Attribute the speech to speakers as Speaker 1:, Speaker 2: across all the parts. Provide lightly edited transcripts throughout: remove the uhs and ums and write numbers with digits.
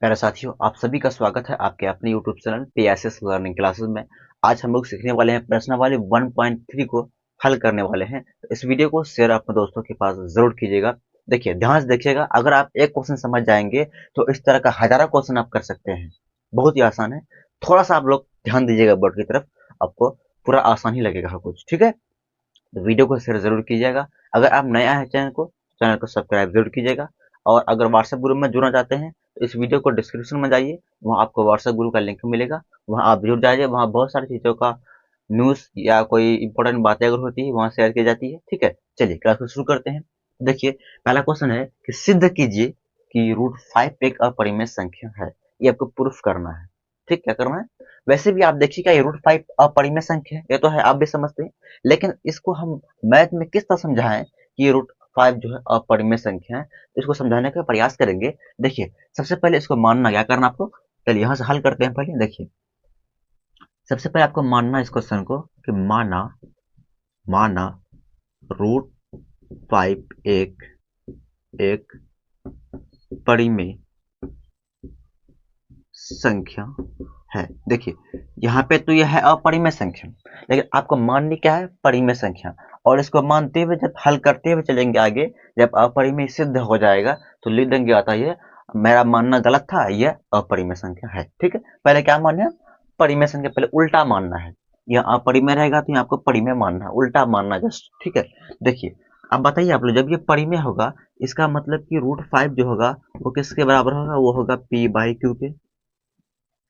Speaker 1: प्यारे साथियों, आप सभी का स्वागत है आपके अपने YouTube channel PSS learning classes में। आज हम लोग सीखने वाले हैं प्रश्नावली 1.3 को हल करने वाले हैं। तो इस वीडियो को शेयर अपने दोस्तों के पास जरूर कीजिएगा। देखिए, ध्यान से देखिएगा। अगर आप एक क्वेश्चन समझ जाएंगे तो इस तरह का हजारों क्वेश्चन आप कर सकते हैं। बहुत ही आसान है। थोड़ा सा आप लोग ध्यान दीजिएगा बोर्ड की तरफ, आपको पूरा आसान ही लगेगा हर कुछ। ठीक है, तो वीडियो को शेयर जरूर कीजिएगा। अगर आप नया है चैनल को सब्सक्राइब जरूर कीजिएगा। और अगर व्हाट्सएप ग्रुप में जुड़ना चाहते हैं तो इस वीडियो को डिस्क्रिप्शन में जाइए, वहाँ आपको व्हाट्सएप ग्रुप का लिंक मिलेगा। वहाँ आप जुड़ जाइए। वहाँ बहुत सारी चीज़ों का न्यूज़ या कोई इंपॉर्टेंट बातें अगर होती है वहाँ शेयर की जाती है। ठीक है, चलिए क्लास को शुरू करते हैं। देखिए, पहला क्वेश्चन है कि सिद्ध कीजिए कि √5 एक अपरिमेय संख्या है। ये आपको प्रूफ करना है। ठीक, क्या करना है? वैसे भी आप देखिए, क्या ये √5 अपरिमेय संख्या है? ये तो है, आप भी समझते हैं। लेकिन इसको हम मैथ में किस तरह समझाएं कि ये √5 जो है अपरिमेय संख्या है, तो इसको समझाने का प्रयास करेंगे। देखिए, सबसे पहले इसको मानना, क्या करना आपको, चलिए यहाँ से हल करते हैं। पहले देखिए, सबसे पहले आपको मानना इस क्वेश्चन को कि माना माना √5 एक एक परिमेय संख्या है। देखिए, यहाँ पे तो यह है अपरिमेय संख्या, लेकिन आपको माननी क्या है? परिमेय संख्या। और इसको मानते हुए जब हल करते हुए चलेंगे आगे, जब अपरिमेय सिद्ध हो जाएगा तो लिख देंगे, आता ये मेरा मानना गलत था, यह अपरिमेय संख्या है। ठीक है, पहले क्या मानना है? परिमेय संख्या पहले उल्टा मानना है। यह अपरिमेय रहेगा तो यहाँ आपको परिमेय मानना है, उल्टा मानना जस्ट। ठीक है, देखिए, अब बताइए आप लोग, जब ये परिमेय होगा इसका मतलब कि √5 जो होगा वो किसके बराबर होगा? वो होगा P/Q के।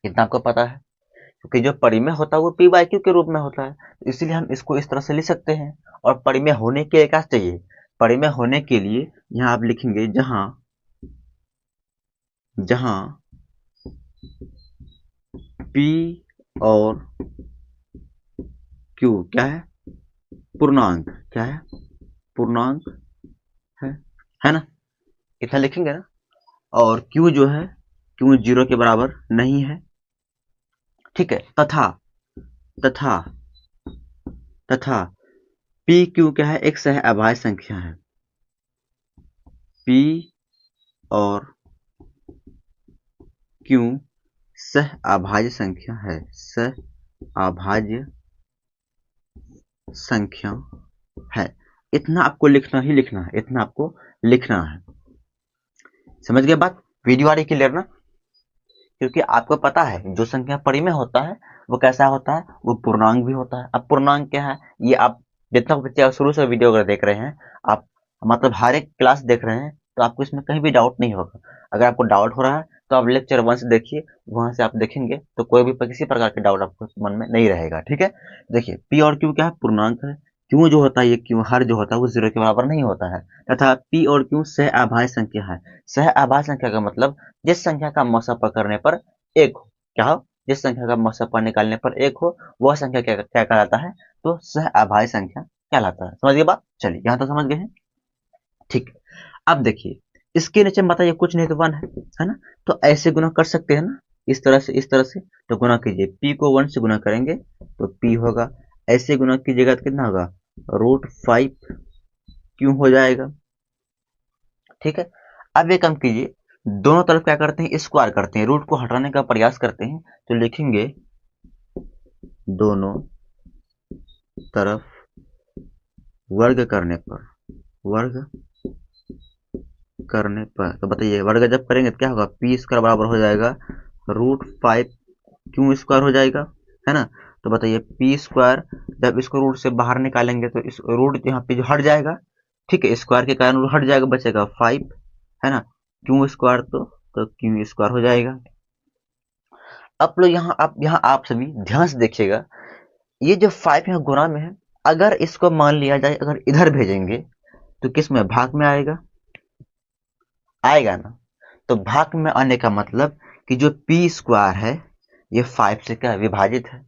Speaker 1: इतना आपको पता है, क्योंकि जो परिमेय होता है वो P/Q के रूप में होता है, तो इसीलिए हम इसको इस तरह से लिख सकते हैं। और परिमेय होने के लिए क्या चाहिए? परिमेय होने के लिए यहाँ आप लिखेंगे जहां जहां P और Q क्या है? पूर्णांक। क्या है? पूर्णांक है है ना? इतना लिखेंगे ना। और Q जो है, Q 0 के बराबर नहीं है। ठीक है, तथा तथा तथा PQ क्या है? एक सह अभाज्य संख्या है। P और Q सह अभाज्य संख्या है। सह अभाज्य संख्या है। इतना आपको लिखना ही लिखना है, इतना आपको लिखना है। समझ गए बात? वीडियो आ रही क्लियर ना? क्योंकि आपको पता है जो संख्या परिमेय होता है वो कैसा होता है? वो पूर्णांक भी होता है। अब पूर्णांक क्या है, ये आप जितना बच्चे आप शुरू से वीडियो अगर देख रहे हैं, आप मतलब हर एक क्लास देख रहे हैं, तो आपको इसमें कहीं भी डाउट नहीं होगा। अगर आपको डाउट हो रहा है तो आप लेक्चर 1 से देखिए, वहां से आप देखेंगे तो कोई भी किसी प्रकार के डाउट आपको मन में नहीं रहेगा। ठीक है, देखिए, पी और क्यू क्या है? पूर्णांक है। क्यों जो होता है, ये क्यों हर जो होता है वो 0 के बराबर नहीं होता है। तथा पी और क्यू सह अभाज्य संख्या है। सह अभाज्य संख्या का मतलब जिस संख्या का मौसा करने पर एक हो। क्या हो? जिस संख्या का मौसा निकालने पर एक हो, वह संख्या क्या क्या कहलाता है? तो सह अभाज्य संख्या कहलाता है। समझ गए बात? चलिए, यहां तक समझ गए हैं। ठीक है, अब देखिए, इसके नीचे में बताइए कुछ नहीं तो 1 है ना? तो ऐसे गुना कर सकते हैं ना, इस तरह से, इस तरह से। तो गुना कीजिए, पी को 1 से गुना करेंगे तो पी होगा। ऐसे गुना कीजिएगा तो कितना होगा? √5 क्यों हो जाएगा। ठीक है, अब एक काम कीजिए, दोनों तरफ क्या करते हैं? स्क्वायर करते हैं, रूट को हटाने का प्रयास करते हैं। तो लिखेंगे दोनों तरफ वर्ग करने पर, वर्ग करने पर, तो बताइए वर्ग जब करेंगे तो क्या होगा? पी स्क्वायर बराबर हो जाएगा √5 क्यों स्क्वायर हो जाएगा, है ना? तो बताइए पी स्क्वायर, जब इसको रूट से बाहर निकालेंगे तो इस रूट यहाँ पे जो हट जाएगा। ठीक है, स्क्वायर के कारण रूट हट जाएगा, बचेगा 5, है ना? क्यों स्क्वायर, तो क्यों स्क्वायर हो जाएगा। अब लोग यहाँ आप सभी ध्यान से देखिएगा, ये जो 5 यहाँ गुणा में है, अगर इसको मान लिया जाए, अगर इधर भेजेंगे तो किस में? भाग में आएगा, आएगा ना? तो भाग में आने का मतलब कि जो पी स्क्वायर है ये 5 से क्या विभाजित है,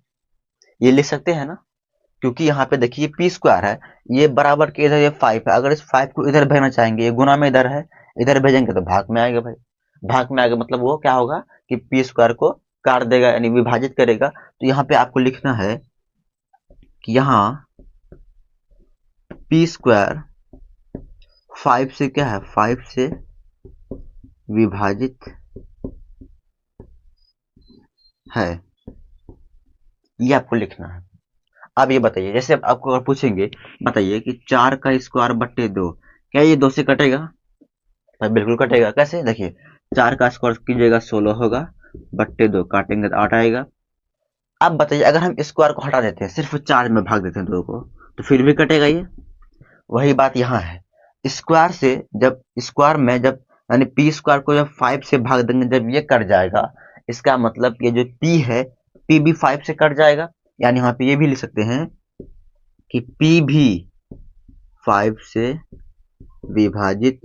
Speaker 1: ये लिख सकते हैं ना? क्योंकि यहाँ पे देखिए पी स्क्वायर है, ये बराबर के इधर ये 5 है। अगर इस 5 को इधर भेजना चाहेंगे, ये गुना में इधर है, इधर भेजेंगे तो भाग में आएगा भाई। भाग में आएगा मतलब वो क्या होगा कि पी स्क्वायर को काट देगा, यानी विभाजित करेगा। तो यहाँ पे आपको लिखना है कि यहाँ पी स्क्वायर 5 से क्या है? 5 से विभाजित है, ये आपको लिखना है। अब ये बताइए, जैसे आपको अगर पूछेंगे बताइए कि 4 का स्क्वायर बट्टे 2, क्या ये 2 से कटेगा? भाई बिल्कुल कटेगा। कैसे? देखिए, 4 का स्क्वायर कीजिएगा 16 होगा, बट्टे 2 काटेंगे तो 8 आएगा। अब बताइए, अगर हम स्क्वायर को हटा देते हैं, सिर्फ 4 में भाग देते हैं 2 को, तो फिर भी कटेगा ये। वही बात यहाँ है, स्क्वायर से जब स्क्वायर में जब यानी पी स्क्वायर को जब 5 से भाग देंगे, जब ये कट जाएगा, इसका मतलब ये जो पी है, पी भी 5 से कट जाएगा। यानी यहाँ पे ये भी लिख सकते हैं कि पी भी 5 से विभाजित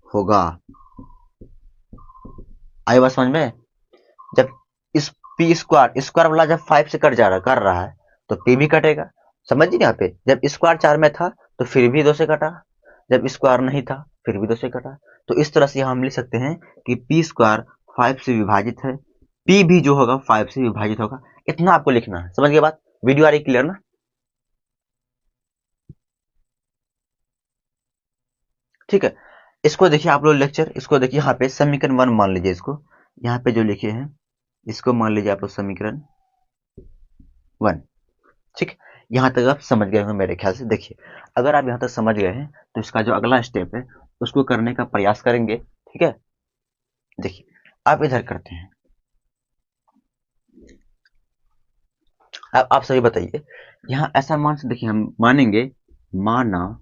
Speaker 1: होगा। आई बात समझ में? जब इस पी स्क्वायर स्क्वायर वाला जब 5 से कट जा रहा कर रहा है, तो पी भी कटेगा। समझिए, यहाँ पे जब स्क्वायर 4 में था तो फिर भी 2 से कटा, जब स्क्वायर नहीं था फिर भी 2 से कटा। तो इस तरह से हम लिख सकते हैं कि पी स्क्वायर 5 से विभाजित है, पी भी जो होगा 5 से विभाजित होगा। इतना आपको लिखना है। समझ गए बात? वीडियो आ रही क्लियर ना? ठीक है, इसको देखिए आप लोग लेक्चर, इसको देखिए यहाँ पे समीकरण 1 मान लीजिए, इसको यहाँ पे जो लिखे हैं इसको मान लीजिए आप लोग समीकरण 1। ठीक, यहाँ तक आप समझ गए होंगे मेरे ख्याल से। देखिए, अगर आप यहाँ तक समझ गए हैं तो इसका जो अगला स्टेप है उसको करने का प्रयास करेंगे। ठीक है, देखिए आप इधर करते हैं। अब आप सही बताइए, यहाँ ऐसा मान से देखिए हम मानेंगे, माना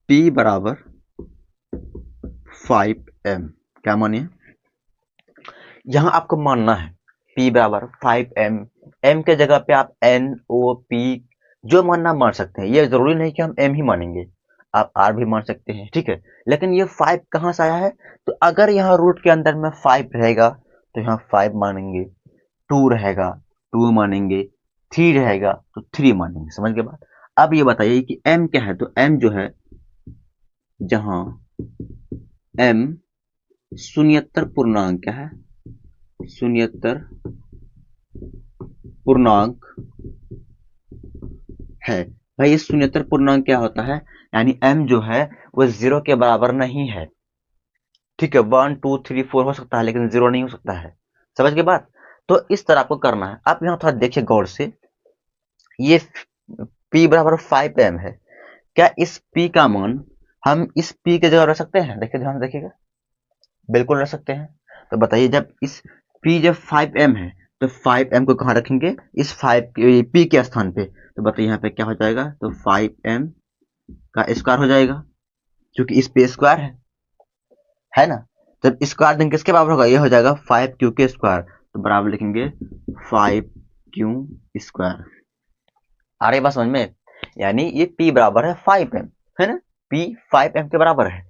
Speaker 1: P बराबर 5m। क्या मानिए, यहाँ आपको मानना है P बराबर 5m। m के जगह पे आप n o p जो मानना मान सकते हैं, ये जरूरी नहीं कि हम m ही मानेंगे, आप r भी मान सकते हैं। ठीक है, लेकिन ये 5 कहाँ से आया है? तो अगर यहाँ रूट के अंदर में 5 रहेगा तो यहाँ 5 मानेंगे, 2 रहेगा 2 मानेंगे, 3 रहेगा तो 3 मानेंगे। समझ के बाद अब ये बताइए कि m क्या है? तो m जो है, जहां m शून्येतर पूर्णांक, क्या है? शून्येतर पूर्णांक है। भाई ये शून्येतर पूर्णांक क्या होता है? यानी m जो है वो 0 के बराबर नहीं है। ठीक है, 1 2 3 4 हो सकता है लेकिन 0 नहीं हो सकता है। समझ के बात? तो इस तरह आपको करना है। आप यहाँ थोड़ा देखिए गौर से, ये p बराबर 5m है, क्या इस p का मान हम इस p के जगह रख सकते हैं? देखिए, ध्यान देखिएगा, बिल्कुल रख सकते हैं। तो बताइए, जब इस p जब 5m है तो 5m को कहाँ रखेंगे? इस 5 p के स्थान पे। तो बताइए यहाँ पे क्या हो जाएगा? तो 5m का स्क्वायर हो जाएगा, क्योंकि इस पे स्क्वायर है ना। जब स्क्वायर देंगे किसके बराबर होगा? ये हो जाएगा 5q के स्क्वायर। तो बराबर लिखेंगे 5q स्क्वायर। आ रही बात समझ में? यानी ये p बराबर है 5m, है ना, p 5m के बराबर है।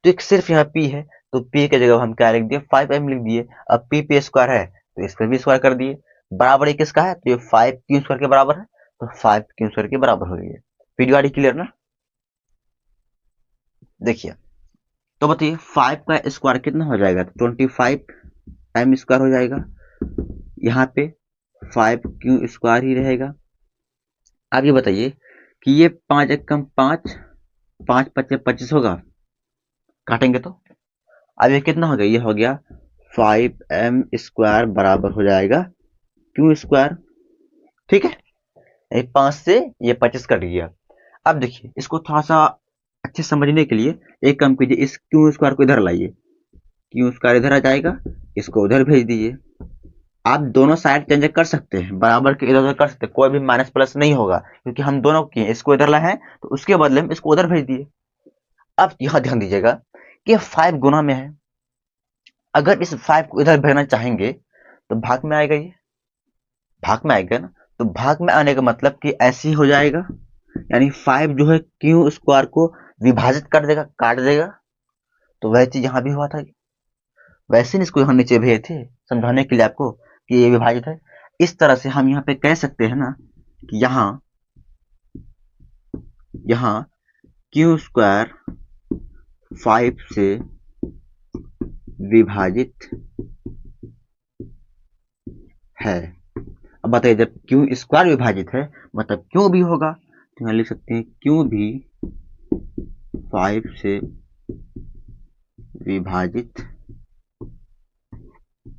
Speaker 1: तो एक सिर्फ यहाँ p है, तो p के जगह हम क्या लिख दिए? 5m लिख दिए। अब p पे स्क्वायर है तो इस पर भी स्क्वायर कर दिए। बराबर ये किसका है? तो ये 5q स्क्वायर के बराबर है, तो 5q स्क्वायर के बराबर हो गई है। वीडियो आ रही क्लियर ना? देखिए, तो बताइए 5 का स्क्वायर कितना हो जाएगा? तो 25m स्क्वायर हो जाएगा। यहाँ पे 5q स्क्वायर ही रहेगा। अब ये बताइए कि ये 5 एक कम 5, 5 पच्चे 25 होगा, काटेंगे तो अब ये कितना हो गया? ये हो गया 5m स्क्वायर बराबर हो जाएगा q स्क्वायर। ठीक है, ये 5 से ये 25 कट गया। अब देखिए, इसको थोड़ा सा अच्छे समझने के लिए एक काम कीजिए, इस q स्क्वायर को इधर लाइए, q स्क्वायर इधर आ जाएगा, इसको उधर भेज दीजिए। आप दोनों साइड चेंज कर सकते हैं, बराबर के इधर उधर कर सकते हैं, कोई भी माइनस प्लस नहीं होगा, क्योंकि हम दोनों किए, इसको इधर लाए हैं तो उसके बदले में इसको उधर भेज दिए। अब यहाँ ध्यान दीजिएगा कि 5 गुना में है, अगर इस 5 को इधर भेजना चाहेंगे तो भाग में आएगा, ये भाग में आएगा ना। तो भाग में आने का मतलब कि ऐसे ही हो जाएगा, यानी 5 जो है क्यू स्क्वायर को विभाजित कर देगा, काट देगा। तो वह चीज यहाँ भी हुआ था, वैसे नहीं इसको यहाँ नीचे भेजे थे समझाने के लिए आपको कि ये विभाजित है। इस तरह से हम यहाँ पे कह सकते हैं ना कि यहाँ यहाँ क्यू स्क्वायर 5 से विभाजित है। अब बताइए, जब क्यू स्क्वायर विभाजित है मतलब क्यों भी होगा, तो यहाँ लिख सकते हैं क्यों भी 5 से विभाजित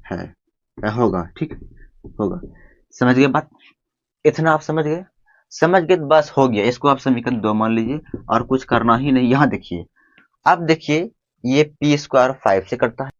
Speaker 1: है होगा, ठीक होगा। समझ गए बात? इतना आप समझ गए तो बस हो गया। इसको आप समीकरण 2 मान लीजिए और कुछ करना ही नहीं। यहाँ देखिए, अब देखिए ये पी स्क्वायर 5 से करता है,